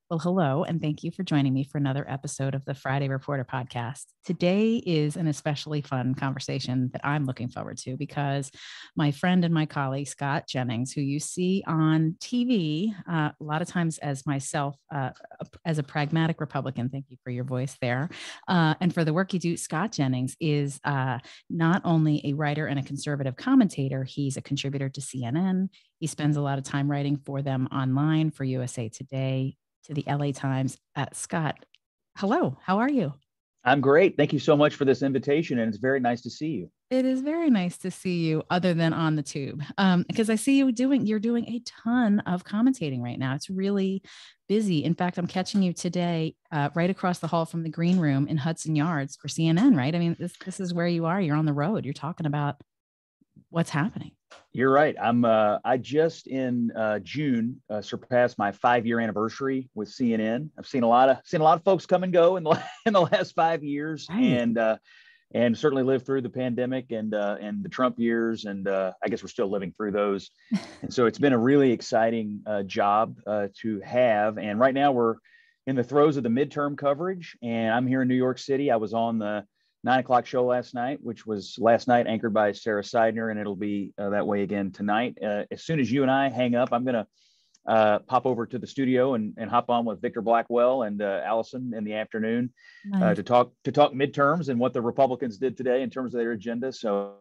Well, hello, and thank you for joining me for another episode of the Friday Reporter podcast. Today is an especially fun conversation that I'm looking forward to because my friend and my colleague, Scott Jennings, who you see on TV a lot of times as myself, as a pragmatic Republican, thank you for your voice there, and for the work you do, Scott Jennings is not only a writer and a conservative commentator, he's a contributor to CNN. He spends a lot of time writing for them online, for USA Today, to the LA Times. Scott, hello, how are you? I'm great. Thank you so much for this invitation, and it's very nice to see you. It is very nice to see you, other than on the tube, because I see you're doing a ton of commentating right now. It's really busy. In fact, I'm catching you today right across the hall from the green room in Hudson Yards for CNN, right? I mean, this is where you are. You're on the road. You're talking about what's happening. You're right. I just in June surpassed my 5-year anniversary with CNN. I've seen a lot of folks come and go in the in the last 5 years, Right. and certainly lived through the pandemic and the Trump years, and I guess we're still living through those. And so it's been a really exciting job to have. And right now we're in the throes of the midterm coverage, and I'm here in New York City. I was on the 9 o'clock show last night, which was last night anchored by Sarah Seidner, and it'll be that way again tonight. As soon as you and I hang up, I'm going to pop over to the studio and hop on with Victor Blackwell and Allison in the afternoon Nice. to talk midterms and what the Republicans did today in terms of their agenda. So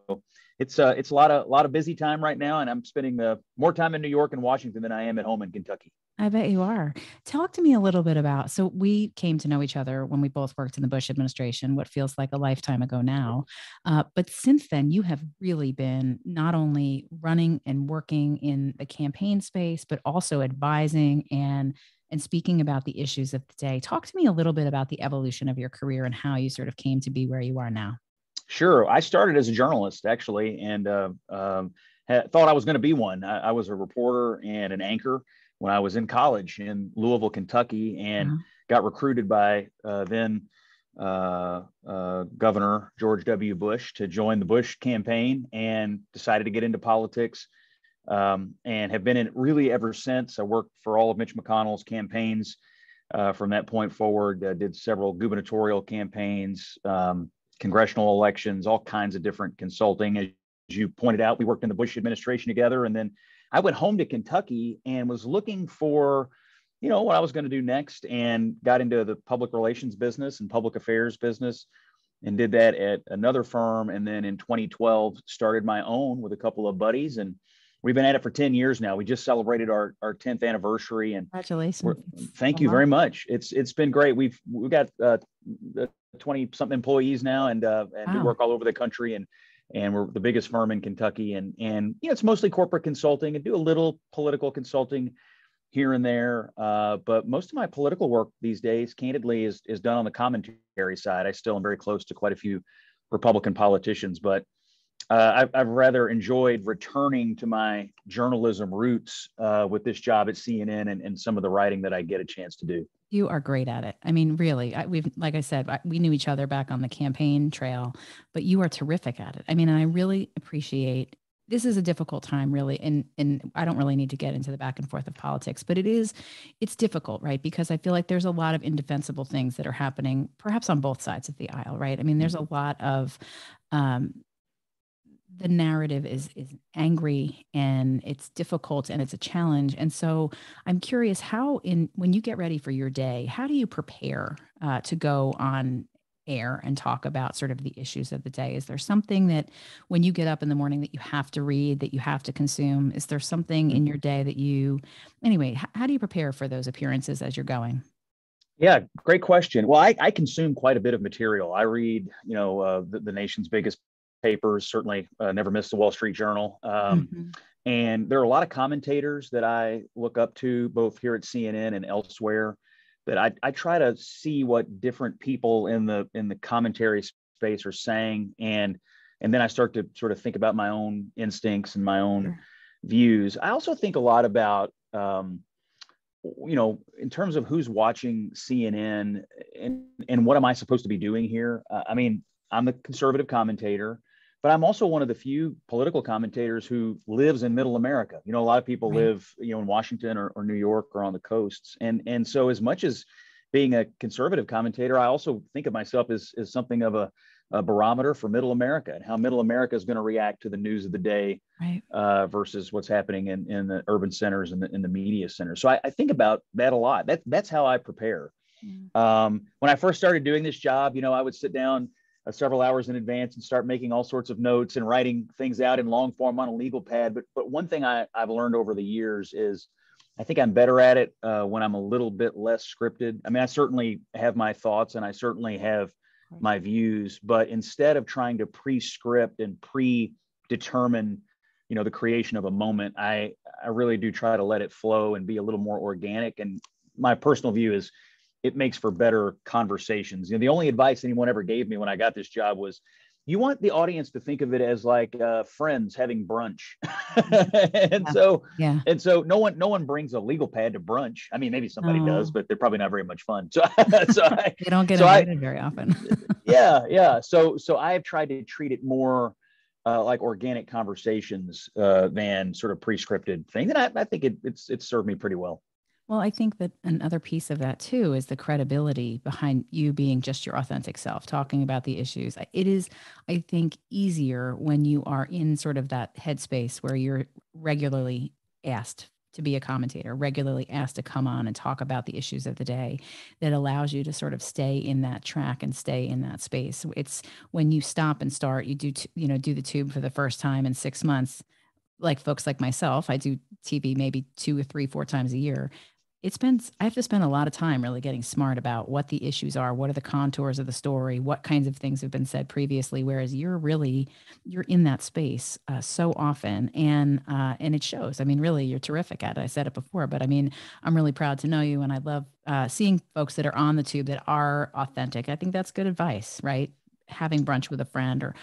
it's a lot of busy time right now, and I'm spending more time in New York and Washington than I am at home in Kentucky. I bet you are. Talk to me a little bit about. So we came to know each other when we both worked in the Bush administration, what feels like a lifetime ago now. But since then, you have really been not only running and working in the campaign space, but also advising and speaking about the issues of the day. Talk to me a little bit about the evolution of your career and how you sort of came to be where you are now. Sure. I started as a journalist actually, and thought I was going to be one. I was a reporter and an anchor when I was in college in Louisville, Kentucky, and Uh-huh. got recruited by then Governor George W. Bush to join the Bush campaign, and decided to get into politics, and have been in it really ever since. I worked for all of Mitch McConnell's campaigns from that point forward. Did several gubernatorial campaigns, congressional elections, all kinds of different consulting. As you pointed out, we worked in the Bush administration together, and then I went home to Kentucky and was looking for, what I was going to do next, and got into the public relations business and public affairs business, and did that at another firm. And then in 2012, started my own with a couple of buddies, and we've been at it for 10 years now. We just celebrated our 10th anniversary, and Congratulations. It's a thank you lot. very much. It's been great. We've got 20 something employees now, and do Wow. work all over the country, and we're the biggest firm in Kentucky, and it's mostly corporate consulting, and do a little political consulting here and there. But most of my political work these days, candidly, is done on the commentary side. I still am very close to quite a few Republican politicians, but I've rather enjoyed returning to my journalism roots with this job at CNN, and some of the writing that I get a chance to do. You are great at it. I mean, really, we've, like I said, we knew each other back on the campaign trail, but you are terrific at it. I mean, and I really appreciate. This is a difficult time, really, and I don't really need to get into the back and forth of politics, but it's difficult, right? Because I feel like there's a lot of indefensible things that are happening, perhaps on both sides of the aisle, right? I mean, there's a lot of um, the narrative is angry and it's difficult and it's a challenge. And so I'm curious how in when you get ready for your day, how do you prepare to go on air and talk about sort of the issues of the day? Is there something that when you get up in the morning that you have to read, that you have to consume? Is there something in your day that anyway, how do you prepare for those appearances as you're going? Yeah, great question. Well, I consume quite a bit of material. I read, the nation's biggest papers, certainly never missed the Wall Street Journal. Mhm. And there are a lot of commentators that I look up to, both here at CNN and elsewhere, that I try to see what different people in the commentary space are saying, and then I start to sort of think about my own instincts and my own Sure. views. I also think a lot about in terms of who's watching CNN, and what am I supposed to be doing here? I mean, I'm the conservative commentator, but I'm also one of the few political commentators who lives in middle America. A lot of people Right. live, in Washington or New York or on the coasts. And so as much as being a conservative commentator, I also think of myself as something of a barometer for middle America and how middle America is going to react to the news of the day Right. versus what's happening in the urban centers and in the media centers. So I think about that a lot. That's how I prepare. Mm. When I first started doing this job, I would sit down several hours in advance and start making all sorts of notes and writing things out in long form on a legal pad. But one thing I've learned over the years is I think I'm better at it when I'm a little bit less scripted. I mean, I certainly have my thoughts and I certainly have my views, but instead of trying to pre-script and predetermine, the creation of a moment, I really do try to let it flow and be a little more organic. And my personal view is it makes for better conversations. The only advice anyone ever gave me when I got this job was, you want the audience to think of it as like friends having brunch. and Yeah. so Yeah. and so no one brings a legal pad to brunch. I mean, maybe somebody does, No, but they're probably not very much fun. So so I they don't get so I invited very often. yeah. So I've tried to treat it more like organic conversations than sort of pre-scripted thing. And I think it's served me pretty well. Well, I think that another piece of that too is the credibility behind you being just your authentic self, talking about the issues. It is, I think, easier when you are in sort of that headspace where you're regularly asked to be a commentator, regularly asked to come on and talk about the issues of the day, that allows you to sort of stay in that track and stay in that space. It's when you stop and start, you do, do the tube for the first time in 6 months, like folks like myself. I do TV maybe 2 or 3, 4 times a year. I have to spend a lot of time really getting smart about what the issues are, what are the contours of the story, what kinds of things have been said previously. Whereas you're in that space so often, and it shows. I mean, really, you're terrific at it. I said it before, but I mean, I'm really proud to know you, and I love seeing folks that are on the tube that are authentic. I think that's good advice, right? Having brunch with a friend or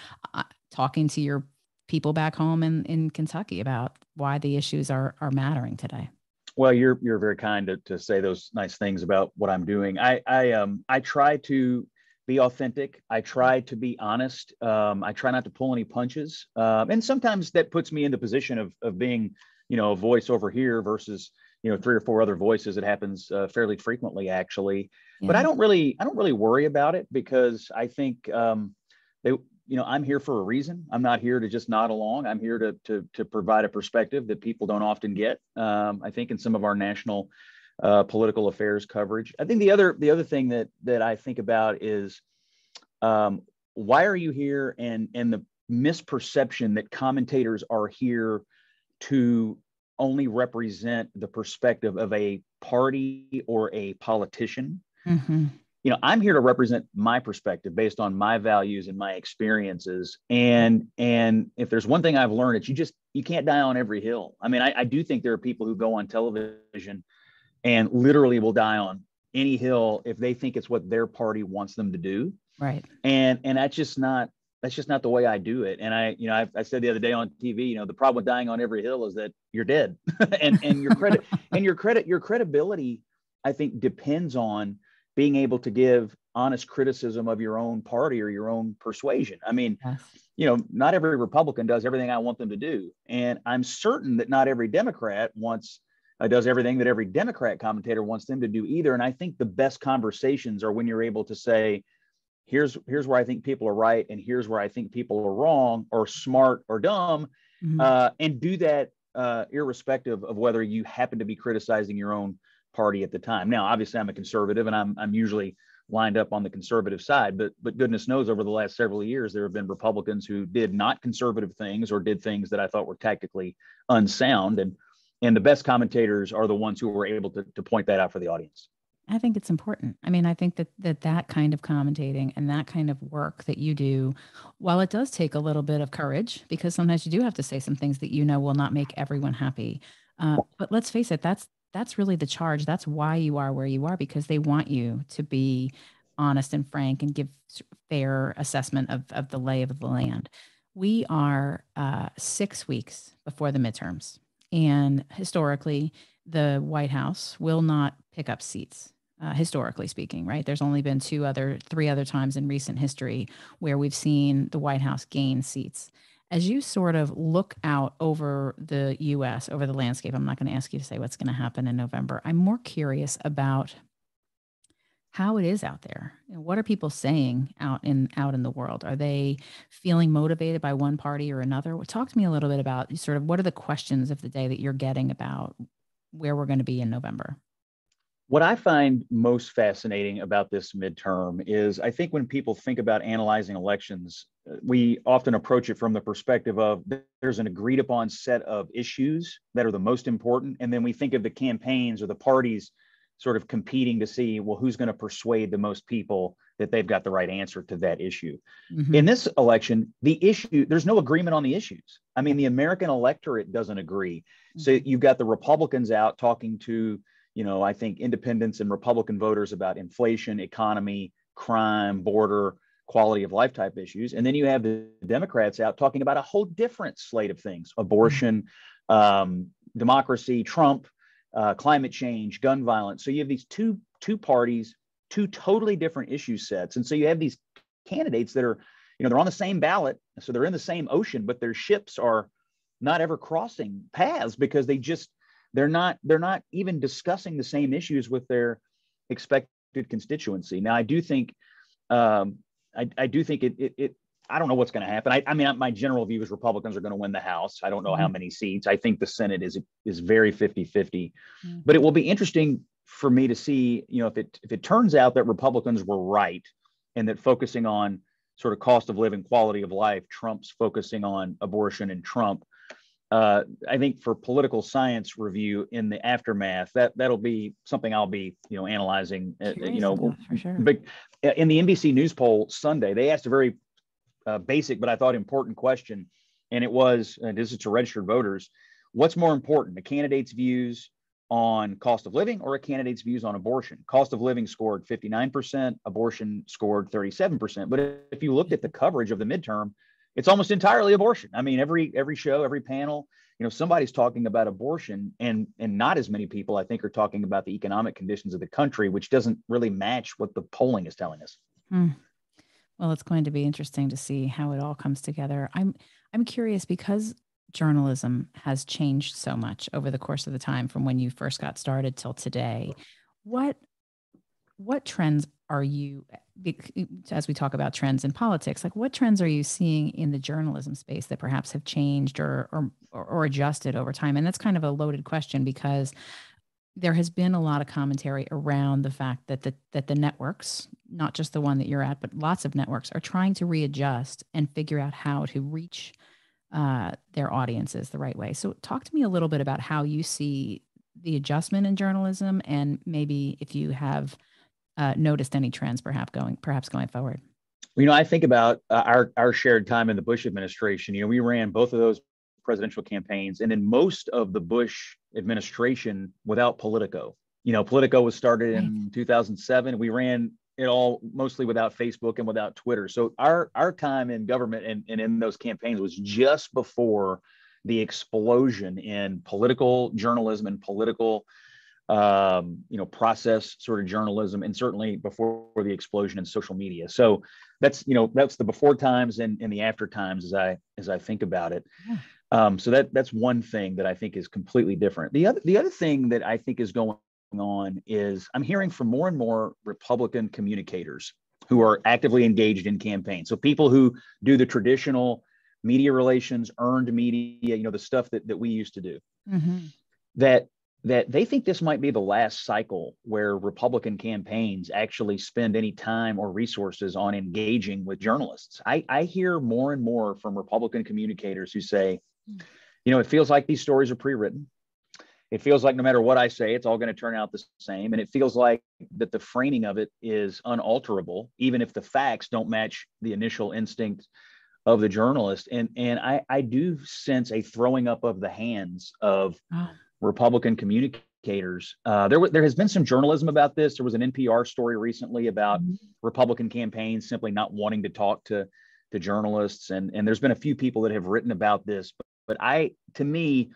talking to your people back home in Kentucky about why the issues are mattering today. Well, you're very kind to say those nice things about what I'm doing. I try to be authentic. I try to be honest. I try not to pull any punches. And sometimes that puts me in the position of being, a voice over here versus, three or four other voices. It happens fairly frequently, but Yeah. I don't really worry about it because I think they, I'm here for a reason. I'm not here to just nod along. I'm here to provide a perspective that people don't often get. I think in some of our national political affairs coverage. I think the other thing that I think about is why are you here, and the misperception that commentators are here to only represent the perspective of a party or a politician. Hmm. I'm here to represent my perspective based on my values and my experiences. And if there's one thing I've learned, it's you can't die on every hill. I mean, I do think there are people who go on television and literally will die on any hill if they think it's what their party wants them to do. Right. And that's just not the way I do it. And I said the other day on TV, the problem with dying on every hill is that you're dead. and your credibility, I think, depends on being able to give honest criticism of your own party or your own persuasion. I mean, Yes. not every Republican does everything I want them to do. And I'm certain that not every Democrat does everything that every Democrat commentator wants them to do either. And I think the best conversations are when you're able to say, here's where I think people are right, and here's where I think people are wrong or smart or dumb, Mhm. and do that irrespective of whether you happen to be criticizing your own party at the time. Now, obviously, I'm a conservative, and I'm usually lined up on the conservative side, but goodness knows, over the last several years, there have been Republicans who did not conservative things or did things that I thought were tactically unsound, and the best commentators are the ones who were able to point that out for the audience. I think it's important. I mean, I think that kind of commentating and that kind of work that you do, while it does take a little bit of courage, because sometimes you do have to say some things that will not make everyone happy. But let's face it, that's really the charge. That's why you are where you are, because they want you to be honest and frank and give fair assessment of the lay of the land. We are 6 weeks before the midterms, and historically, the White House will not pick up seats historically speaking, right? There's only been three other times in recent history where we've seen the White House gain seats. As you sort of look out over the US, over the landscape, I'm not going to ask you to say what's going to happen in November. I'm more curious about how it is out there. What are people saying out in the world? Are they feeling motivated by one party or another? Well, talk to me a little bit about sort of what are the questions of the day that you're getting about where we're going to be in November. What I find most fascinating about this midterm is I think when people think about analyzing elections, we often approach it from the perspective of there's an agreed upon set of issues that are the most important. And then we think of the campaigns or the parties sort of competing to see, well, who's going to persuade the most people that they've got the right answer to that issue. Mm-hmm. In this election, there's no agreement on the issues. I mean, the American electorate doesn't agree. Mm-hmm. So you've got the Republicans out talking to, I think independents and Republican voters about inflation, economy, crime, border, quality of life type issues. And then you have the Democrats out talking about a whole different slate of things: abortion, democracy, Trump, climate change, gun violence. So you have these two parties, two totally different issue sets. And so you have these candidates that are, they're on the same ballot. So they're in the same ocean, but their ships are not ever crossing paths because they're not even discussing the same issues with their expected constituency. Now, I do think I do think it I don't know what's going to happen. I mean, my general view is Republicans are going to win the House. I don't know how many seats. I think the Senate is very 50-50. But it will be interesting for me to see, if it turns out that Republicans were right and that focusing on sort of cost of living, quality of life, Trump's focusing on abortion and Trump. I think for political science review in the aftermath, that'll be something I'll be, analyzing. For sure. But in the NBC News poll Sunday, they asked a very basic, but I thought important question, and it was, this is to registered voters: what's more important, a candidate's views on cost of living or a candidate's views on abortion? Cost of living scored 59%, abortion scored 37%. But if you looked at the coverage of the midterm, it's almost entirely abortion. I mean, every show, every panel, somebody's talking about abortion, and not as many people, I think, are talking about the economic conditions of the country, which doesn't really match what the polling is telling us. Well, it's going to be interesting to see how it all comes together. I'm curious, because journalism has changed so much over the course of the time from when you first got started till today. What trends are you, as we talk about trends in politics, like what trends are you seeing in the journalism space that perhaps have changed or adjusted over time? And that's kind of a loaded question, because there has been a lot of commentary around the fact that the networks, not just the one that you're at, but lots of networks, are trying to readjust and figure out how to reach their audiences the right way. So talk to me a little bit about how you see the adjustment in journalism, and maybe if you have noticed any trends perhaps going forward. I think about our shared time in the Bush administration. We ran both of those presidential campaigns, and in most of the Bush administration without Politico. Politico was started in 2007. We ran it all mostly without Facebook and without Twitter. So our time in government and in those campaigns was just before the explosion in political journalism and political process sort of journalism, and certainly before the explosion in social media. So that's the before times and the after times as I think about it. Yeah. So that's one thing that I think is completely different. The other thing that I think is going on is I'm hearing from more and more Republican communicators who are actively engaged in campaigns. So people who do the traditional media relations, earned media, the stuff that we used to do, that they think this might be the last cycle where Republican campaigns actually spend any time or resources on engaging with journalists. I hear more and more from Republican communicators who say, it feels like these stories are pre-written. It feels like no matter what I say, it's all going to turn out the same. And it feels like that the framing of it is unalterable, even if the facts don't match the initial instinct of the journalist. And I do sense a throwing up of the hands of Republican communicators. There has been some journalism about this. There was an NPR story recently about Republican campaigns simply not wanting to talk to journalists. And there's been a few people that have written about this, but to me,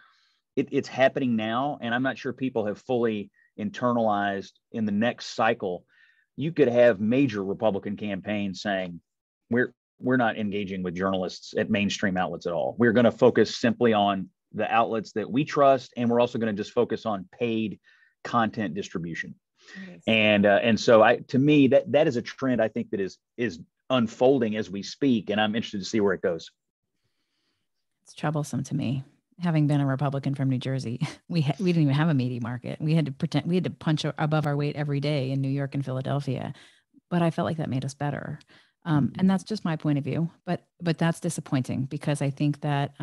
it's happening now. And I'm not sure people have fully internalized in the next cycle, you could have major Republican campaigns saying, we're not engaging with journalists at mainstream outlets at all. We're going to focus simply on the outlets that we trust, and we're also going to just focus on paid content distribution. And so to me, that is a trend I think that is unfolding as we speak, and I'm interested to see where it goes. It's troublesome to me. Having been a Republican from New Jersey, we didn't even have a media market. We had to punch above our weight every day in New York and Philadelphia, but I felt like that made us better. And that's just my point of view, but that's disappointing because I think that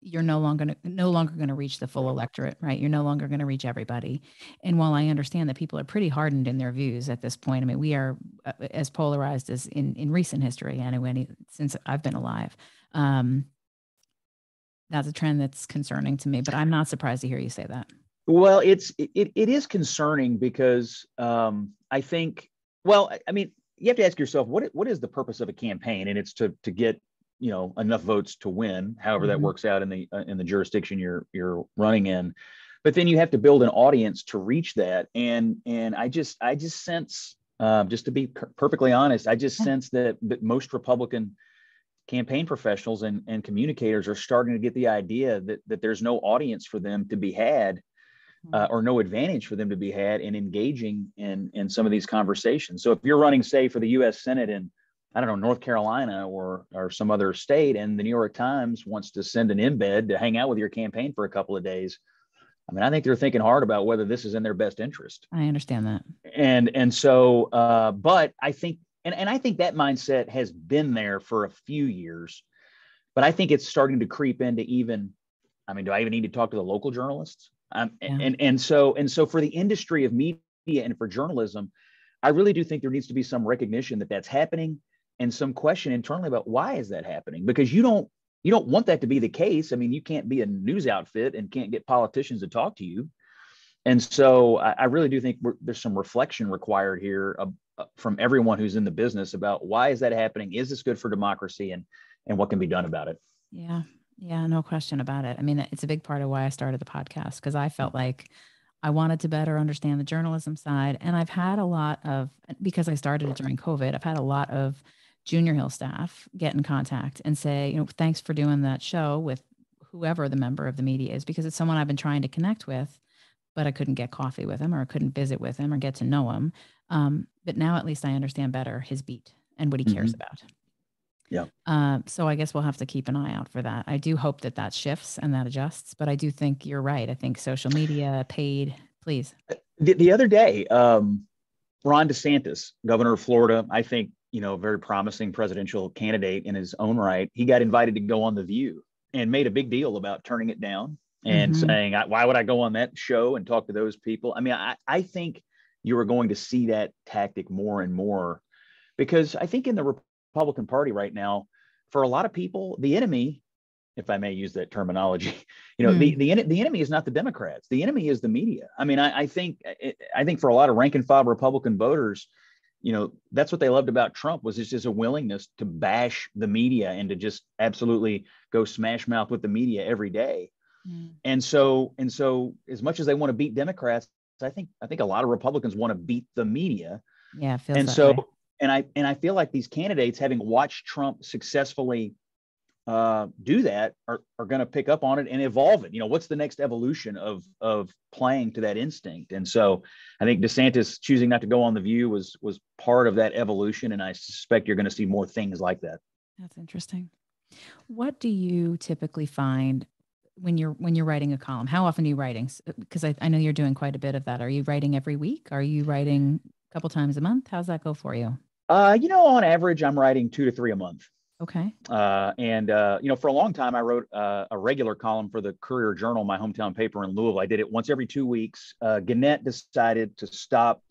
you're no longer going to reach the full electorate, right? You're no longer going to reach everybody. And while I understand that people are pretty hardened in their views at this point, I mean, we are as polarized as in recent history anyway, since I've been alive. That's a trend that's concerning to me, but I'm not surprised to hear you say that. Well, it is concerning because I think, well, I mean, you have to ask yourself, what is the purpose of a campaign? And it's to get, enough votes to win, however that works out in the jurisdiction you're running in. But then you have to build an audience to reach that. And I just sense, just to be perfectly honest, I just sense that most Republican campaign professionals and communicators are starting to get the idea that there's no audience for them to be had, or no advantage for them to be had in engaging in some of these conversations. So if you're running, say, for the U.S. Senate in, I don't know, North Carolina or some other state, and the New York Times wants to send an embed to hang out with your campaign for a couple of days, I mean, I think they're thinking hard about whether this is in their best interest. I understand that. And so, but I think, and I think that mindset has been there for a few years, but I think it's starting to creep into even, I mean, do I even need to talk to the local journalists? And so for the industry of media and for journalism, I really do think there needs to be some recognition that that's happening, and some question internally about why is that happening? Because you don't want that to be the case. I mean, you can't be a news outfit and can't get politicians to talk to you. And so I really do think there's some reflection required here from everyone who's in the business about why is that happening? Is this good for democracy, and what can be done about it? Yeah. Yeah, no question about it. I mean, it's a big part of why I started the podcast, because I felt like I wanted to better understand the journalism side. And I've had a lot of, because I started it during COVID, I've had a lot of Junior Hill staff get in contact and say, thanks for doing that show with whoever the member of the media is, because it's someone I've been trying to connect with, but I couldn't get coffee with him, or I couldn't visit with him or get to know him. But now at least I understand better his beat and what he cares about. Yeah. So I guess we'll have to keep an eye out for that. I do hope that shifts and that adjusts, but I do think you're right. I think social media, paid, please. The other day, Ron DeSantis, governor of Florida, I think, a very promising presidential candidate in his own right, he got invited to go on The View and made a big deal about turning it down and saying, why would I go on that show and talk to those people? I mean, I think you are going to see that tactic more and more, because I think in the Republican Party right now, for a lot of people, the enemy, if I may use that terminology, the enemy is not the Democrats. The enemy is the media. I mean, I think for a lot of rank and file Republican voters, that's what they loved about Trump, was just a willingness to bash the media and to just absolutely go smash mouth with the media every day. And so as much as they want to beat Democrats, I think a lot of Republicans want to beat the media. Yeah, it feels and that so way. and I feel like these candidates, having watched Trump successfully do that, are going to pick up on it and evolve it. What's the next evolution of playing to that instinct? And so I think DeSantis choosing not to go on The View was part of that evolution, and I suspect you're going to see more things like that. That's interesting. What do you typically find when you're writing a column? How often are you writing? Because I know you're doing quite a bit of that. Are you writing every week? Are you writing a couple times a month? How's that go for you? On average, I'm writing 2 to 3 a month. Okay. For a long time, I wrote a regular column for the Courier Journal, my hometown paper in Louisville. I did it once every 2 weeks. Gannett decided to stop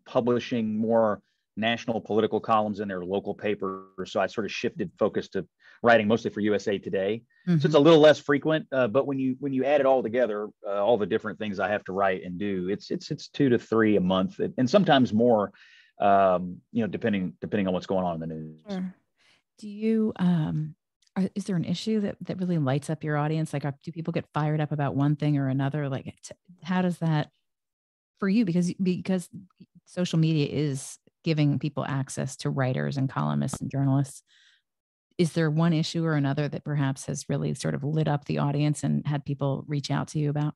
publishing more national political columns in their local paper, so I sort of shifted focus to writing mostly for USA Today. So it's a little less frequent, but when you add it all together, all the different things I have to write and do, it's 2 to 3 a month, and sometimes more, depending on what's going on in the news. Sure. Do you is there an issue that really lights up your audience? Like, do people get fired up about one thing or another? Like, how does that for you, because social media is giving people access to writers and columnists and journalists. Is there one issue or another that perhaps has really sort of lit up the audience and had people reach out to you about?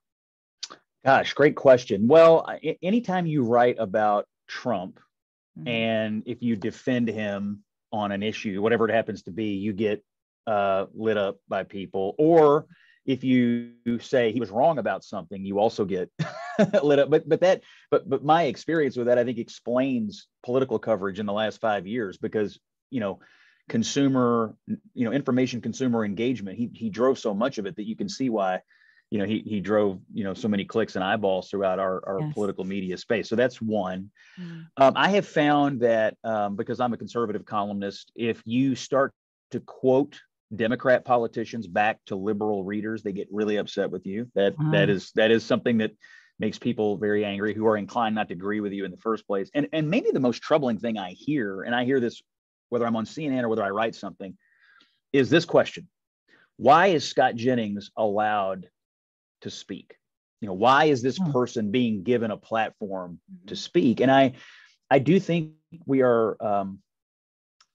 Gosh, great question. Well, anytime you write about Trump, Mhm. and if you defend him on an issue, whatever it happens to be, you get lit up by people. Or if you say he was wrong about something, you also get lit up. But my experience with that, I think, explains political coverage in the last 5 years, because you know consumer, information consumer engagement. He drove so much of it that you can see why. He drove so many clicks and eyeballs throughout our Yes. political media space. So that's one. Mm. I have found that because I'm a conservative columnist, if you start to quote Democrat politicians back to liberal readers, they get really upset with you. That that Ah, is that is something that makes people very angry, who are inclined not to agree with you in the first place. And maybe the most troubling thing I hear, and I hear this whether I'm on CNN or whether I write something, is this question: why is Scott Jennings allowed to speak? Why is this oh, person being given a platform to mhm. speak? And I do think we are.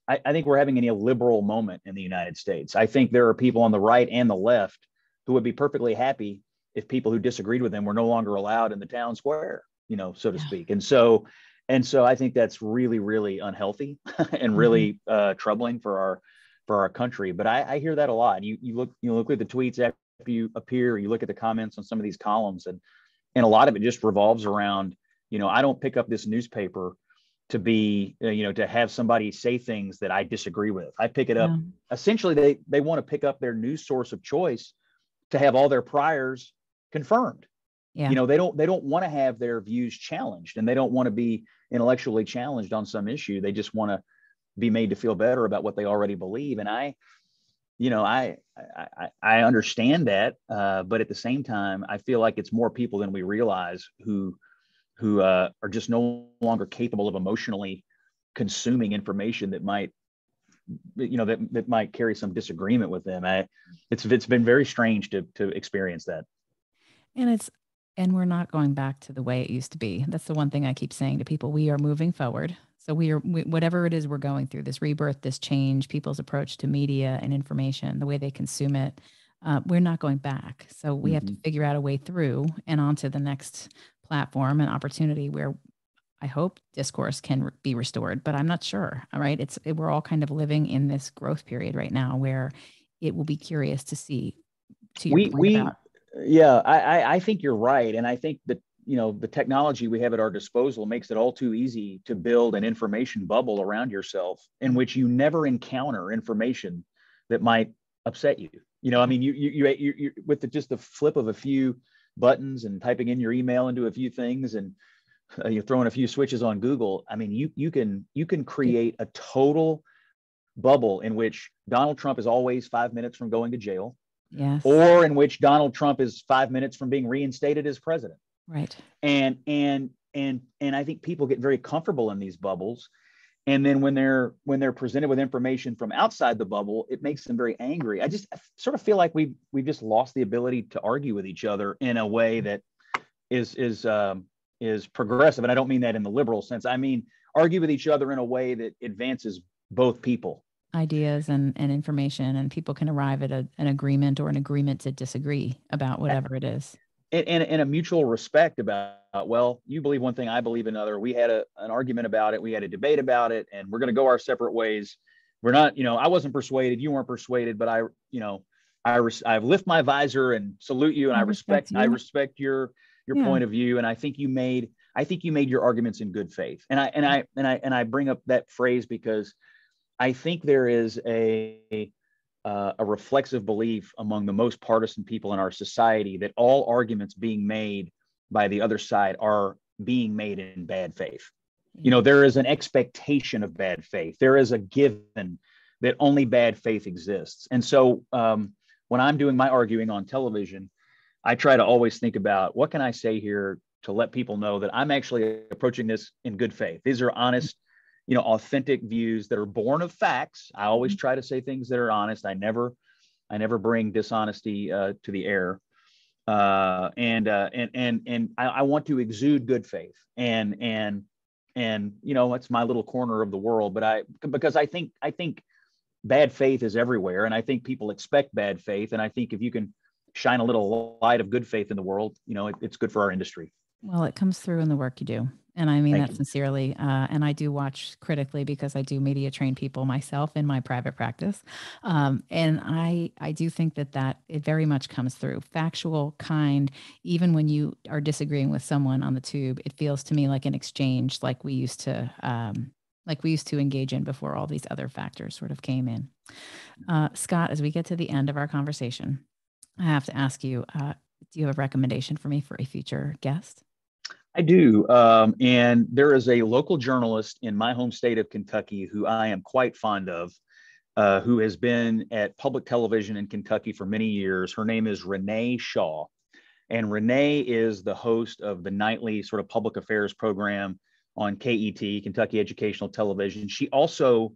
I think we're having an illiberal moment in the United States. I think there are people on the right and the left who would be perfectly happy if people who disagreed with them were no longer allowed in the town square, so to Yeah. speak. And so I think that's really, really unhealthy and Mhm. really troubling for our country. But I hear that a lot. You look at the tweets after you appear, you look at the comments on some of these columns, and a lot of it just revolves around, I don't pick up this newspaper to be, to have somebody say things that I disagree with. I pick it up. Yeah. Essentially, they want to pick up their news source of choice to have all their priors confirmed. Yeah. They don't want to have their views challenged, and they don't want to be intellectually challenged on some issue. They just want to be made to feel better about what they already believe. And I understand that, but at the same time, I feel like it's more people than we realize who are just no longer capable of emotionally consuming information that might carry some disagreement with them. It's been very strange to experience that. And we're not going back to the way it used to be. That's the one thing I keep saying to people. We are moving forward. So whatever it is we're going through, this rebirth, this change, people's approach to media and information, the way they consume it, we're not going back. So we have to Mm-hmm. figure out a way through and onto the next platform and opportunity where I hope discourse can be restored, but I'm not sure. All right. We're all kind of living in this growth period right now where it will be curious to see, to your We point we about, Yeah, I think you're right, and I think that the technology we have at our disposal makes it all too easy to build an information bubble around yourself in which you never encounter information that might upset you. I yeah, mean, you with just the flip of a few buttons and typing in your email into a few things, and you're throwing a few switches on Google. I mean, you can good. create a total bubble in which Donald Trump is always 5 minutes from going to jail, Yes. or in which Donald Trump is 5 minutes from being reinstated as president. Right. And I think people get very comfortable in these bubbles. And then when they're presented with information from outside the bubble, it makes them very angry. I sort of feel like we've just lost the ability to argue with each other in a way that is progressive. And I don't mean that in the liberal sense. I mean argue with each other in a way that advances both people. Ideas and information, and people can arrive at an agreement or an agreement to disagree about whatever it is. And a mutual respect about, well, you believe one thing, I believe another. We had an argument about it, we had a debate about it, and we're going to go our separate ways. We're not, I wasn't persuaded, you weren't persuaded, but I lift my visor and salute you, and I I respect respect I you. respect your Yeah. point of view, and I think you made your arguments in good faith. And I bring up that phrase because I think there is a reflexive belief among the most partisan people in our society that all arguments being made by the other side are being made in bad faith. Yeah. There is an expectation of bad faith. There is a given that only bad faith exists. And so when I'm doing my arguing on television, I try to always think about what can I say here to let people know that I'm actually approaching this in good faith. These are honest, authentic views that are born of facts. I always Mhm. try to say things that are honest. I never bring dishonesty to the air. And I want to exude good faith, and it's my little corner of the world. But because I think bad faith is everywhere, and I think people expect bad faith, and I think if you can shine a little light of good faith in the world, it's good for our industry. Well, it comes through in the work you do. And I mean Thank that you. sincerely. And I do watch critically because I do media train people myself in my private practice. And I do think that it very much comes through factual, kind, even when you are disagreeing with someone on the tube, it feels to me like an exchange like we used to engage in before all these other factors sort of came in. Scott, as we get to the end of our conversation, I have to ask you, do you have a recommendation for me for a future guest? I do. And there is a local journalist in my home state of Kentucky who I am quite fond of, who has been at public television in Kentucky for many years. Her name is Renee Shaw. And Renee is the host of the nightly sort of public affairs program on KET, Kentucky Educational Television. She also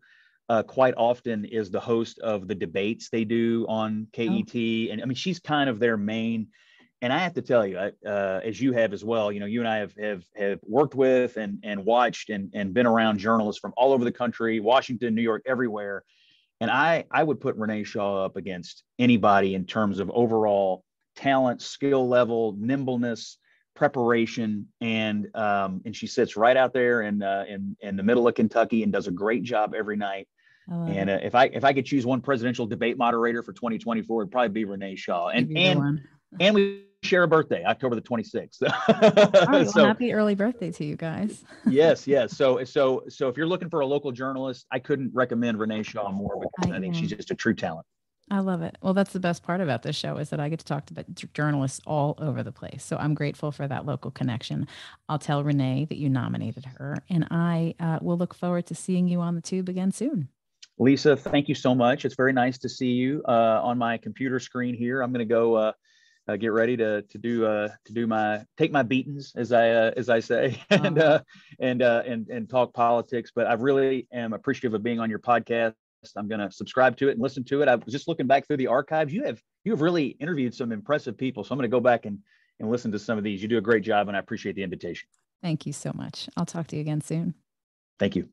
quite often is the host of the debates they do on Oh, KET. And I mean, she's kind of their main. And I have to tell you, as you have as well, you and I have worked with and watched and been around journalists from all over the country, Washington, New York, everywhere. And I would put Renee Shaw up against anybody in terms of overall talent, skill level, nimbleness, preparation, and she sits right out there in the middle of Kentucky and does a great job every night. I love And it. if I could choose one presidential debate moderator for 2024, it'd probably be Renee Shaw. She'd be the one. And we share a birthday, October the 26th. All right. Well, So happy early birthday to you guys. yes, yes. So if you're looking for a local journalist, I couldn't recommend Renee Shaw more because I think Yeah, she's just a true talent. I love it. Well, that's the best part about this show is that I get to talk to journalists all over the place. So I'm grateful for that local connection. I'll tell Renee that you nominated her, and I will look forward to seeing you on the tube again soon. Lisa, thank you so much. It's very nice to see you on my computer screen here. I'm going to go get ready to my take my beatings as I say Uh, and talk politics. But I really am appreciative of being on your podcast. I'm going to subscribe to it and listen to it. I was just looking back through the archives. You have really interviewed some impressive people, so I'm going to go back and listen to some of these. You do a great job, and I appreciate the invitation. Thank you so much. I'll talk to you again soon. Thank you.